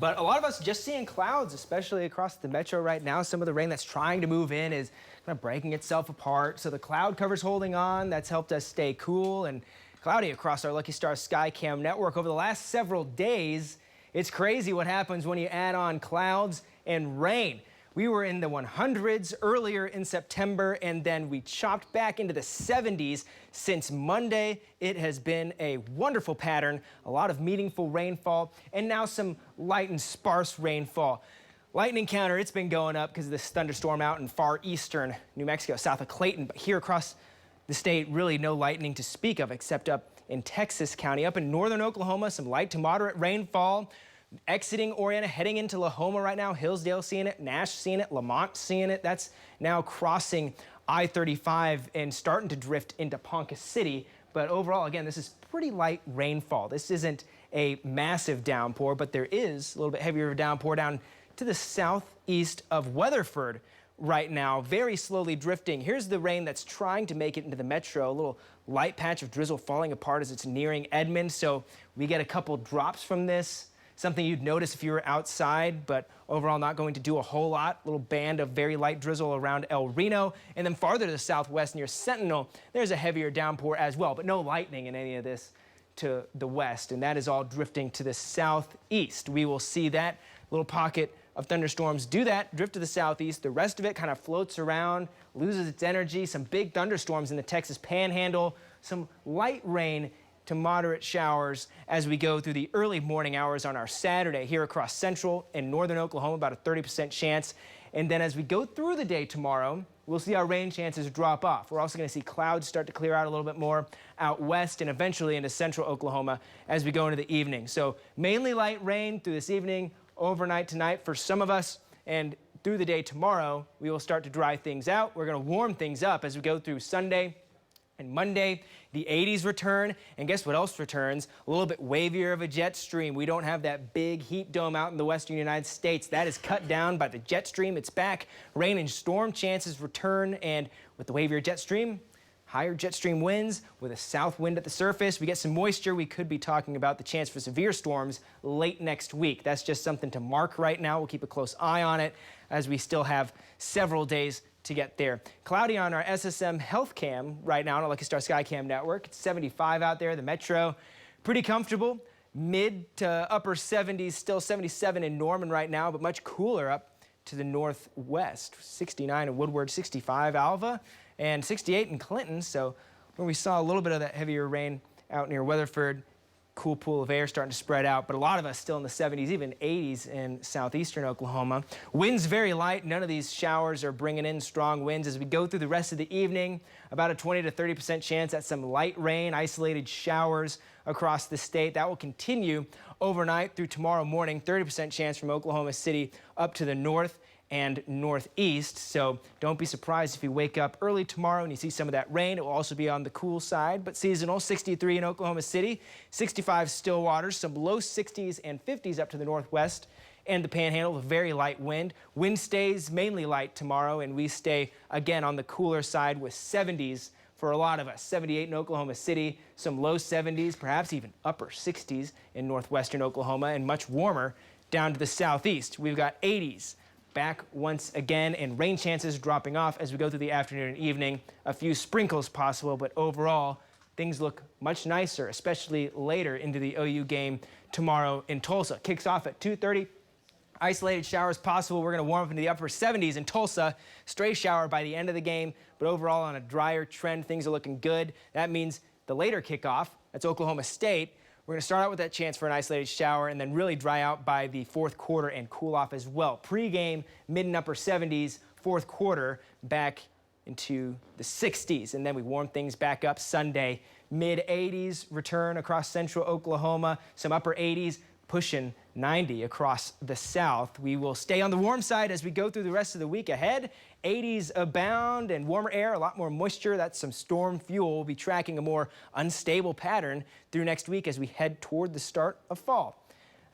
But a lot of us just seeing clouds, especially across the metro right now. Some of the rain that's trying to move in is kind of breaking itself apart. So the cloud cover's holding on. That's helped us stay cool and cloudy across our Lucky Star Skycam network over the last several days. It's crazy what happens when you add on clouds and rain. We were in the 100s earlier in September, and then we chopped back into the 70s. Since Monday, it has been a wonderful pattern, a lot of meaningful rainfall, and now some light and sparse rainfall. Lightning counter, it's been going up because of this thunderstorm out in far eastern New Mexico, south of Clayton. But here across the state, really no lightning to speak of, except up in Texas County. Up in northern Oklahoma, some light to moderate rainfall. Exiting Oriana, heading into Lahoma right now. Hillsdale seeing it, Nash seeing it, Lamont seeing it. That's now crossing I-35 and starting to drift into Ponca City. But overall, again, this is pretty light rainfall. This isn't a massive downpour, but there is a little bit heavier downpour down to the southeast of Weatherford right now, very slowly drifting. Here's the rain that's trying to make it into the metro. A little light patch of drizzle falling apart as it's nearing Edmond. So we get a couple drops from this. Something you'd notice if you were outside, but overall not going to do a whole lot. Little band of very light drizzle around El Reno. And then farther to the southwest near Sentinel, there's a heavier downpour as well, but no lightning in any of this to the west. And that is all drifting to the southeast. We will see that little pocket of thunderstorms do that, drift to the southeast. The rest of it kind of floats around, loses its energy. Some big thunderstorms in the Texas Panhandle, some light rain to moderate showers as we go through the early morning hours on our Saturday here across central and northern Oklahoma, about a 30% chance. And then as we go through the day tomorrow, we'll see our rain chances drop off. We're also going to see clouds start to clear out a little bit more out west and eventually into central Oklahoma as we go into the evening. So mainly light rain through this evening, overnight tonight for some of us, and through the day tomorrow, we will start to dry things out. We're going to warm things up as we go through Sunday and Monday. The 80s return, and guess what else returns? A little bit wavier of a jet stream. We don't have that big heat dome out in the western United States. That is cut down by the jet stream. It's back. Rain and storm chances return, and with the wavier jet stream, higher jet stream winds with a south wind at the surface. We get some moisture. We could be talking about the chance for severe storms late next week. That's just something to mark right now. We'll keep a close eye on it as we still have several days to get there. Cloudy on our SSM Health Cam right now on our Lucky Star Skycam network. It's 75 out there. The metro, pretty comfortable. Mid to upper 70s, still 77 in Norman right now, but much cooler up to the northwest. 69 in Woodward, 65 Alva, and 68 in Clinton. So where we saw a little bit of that heavier rain out near Weatherford, cool pool of air starting to spread out, but a lot of us still in the 70s, even 80s in southeastern Oklahoma. Winds very light. None of these showers are bringing in strong winds. As we go through the rest of the evening, about a 20 to 30% chance at some light rain, isolated showers across the state. That will continue overnight through tomorrow morning. 30% chance from Oklahoma City up to the north and northeast. So don't be surprised if you wake up early tomorrow and you see some of that rain. It will also be on the cool side, but seasonal. 63 in Oklahoma City, 65 Stillwater, some low 60s and 50s up to the northwest and the Panhandle with very light wind. Wind stays mainly light tomorrow, and we stay again on the cooler side with 70s for a lot of us. 78 in Oklahoma City, some low 70s, perhaps even upper 60s in northwestern Oklahoma, and much warmer down to the southeast. We've got 80s back once again, and rain chances dropping off as we go through the afternoon and evening. A few sprinkles possible, but overall, things look much nicer, especially later into the OU game tomorrow in Tulsa. Kicks off at 2:30. Isolated showers possible. We're going to warm up into the upper 70s in Tulsa. Stray shower by the end of the game, but overall on a drier trend, things are looking good. That means the later kickoff, that's Oklahoma State. We're going to start out with that chance for an isolated shower and then really dry out by the fourth quarter and cool off as well. Pre-game, mid and upper 70s, fourth quarter back into the 60s. And then we warm things back up Sunday. Mid 80s return across central Oklahoma, some upper 80s pushing 90 across the south. We will stay on the warm side as we go through the rest of the week ahead. 80s abound and warmer air, a lot more moisture. That's some storm fuel. We'll be tracking a more unstable pattern through next week as we head toward the start of fall.